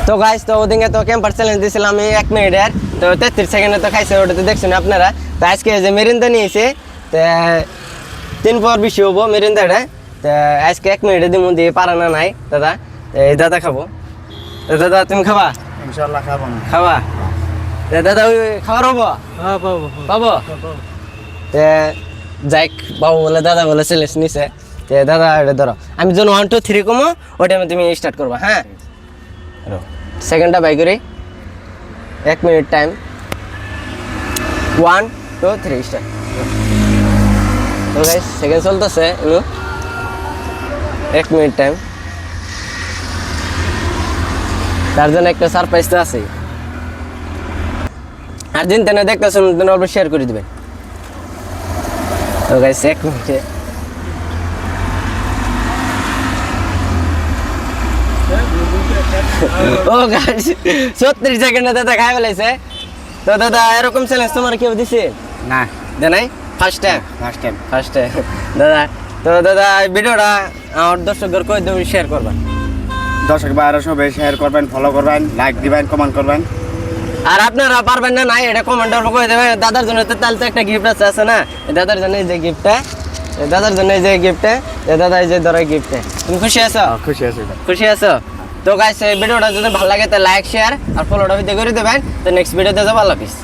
তো গাইস তো ওদিকে তো ক্যাম্পার চ্যালেঞ্জ দিয়েছিলাম আমি 1 মিনিটের, তো 33 সেকেন্ডে তো খাইছে, ওটা তো দেখছেন আপনারা। তো আজকে যে মেরিন্দা নিয়েছে, তো 3 পর বেশি হবো মেরিন্দাটা। তো আজকে 1 মিনিটে দিমু দিয়ে পারা না নাই দাদা, এই দাদা খাবো। তো দাদা তুমি খাবা? ইনশাআল্লাহ খাবো না। খাবা? তো দাদা ওই খাবার হবো? হ্যাঁ পাবো পাবো? তো যাই বাবু বলে দাদা বলে চ্যালেঞ্জ নিছে। তো দাদা এটা ধরো, আমি যখন 1 2 3 কমো ওই টাইমে তুমি স্টার্ট করবা। হ্যাঁ, সেকেন্ডটা বাই করি, 1 মিনিট টাইম, 1 2 3 স্টার্ট। তো গাইস সেকেন্ড চলতেছে, 1 মিনিট টাইম। তার জন্য একটা সারপ্রাইজ তো আছে, আর দিন তেনে দেখতেছেন অল্প শেয়ার করে দিবেন। তো গাইস 1 মিনিটে ও গাইস 36 সেকেন্ডে দাদা খাই ফেলাইছে। তো দাদা এরকম চ্যালেঞ্জ তোমার কেউ দিছে? না, দে নাই? First time? First time. First time দাদা। তো দাদা এই ভিডিওটা আমার দর্শকদের কই দেবেন, শেয়ার করবেন। দর্শক ভাইরা সবাই শেয়ার করবেন, ফলো করবেন, লাইক দিবেন, কমেন্ট করবেন। আর আপনারা পারবেন না নাই এটা কমেন্টে কই দেবেন। দাদার জন্য তো তাহলে তো একটা গিফট আছে না? দাদার জন্য এই যে গিফটটা, দাদার জন্য এই যে গিফটটা, দাদা এই যে ধরো গিফটটা। তুমি খুশি আছো? খুশি আছি। খুশি আছো? তো গাইস এই ভিডিওটা যদি ভালো লাগে তাহলে লাইক শেয়ার আর ফলোটা করে দেবেন। তো নেক্সট ভিডিওতে যাবো, আল্লাহ হাফিজ।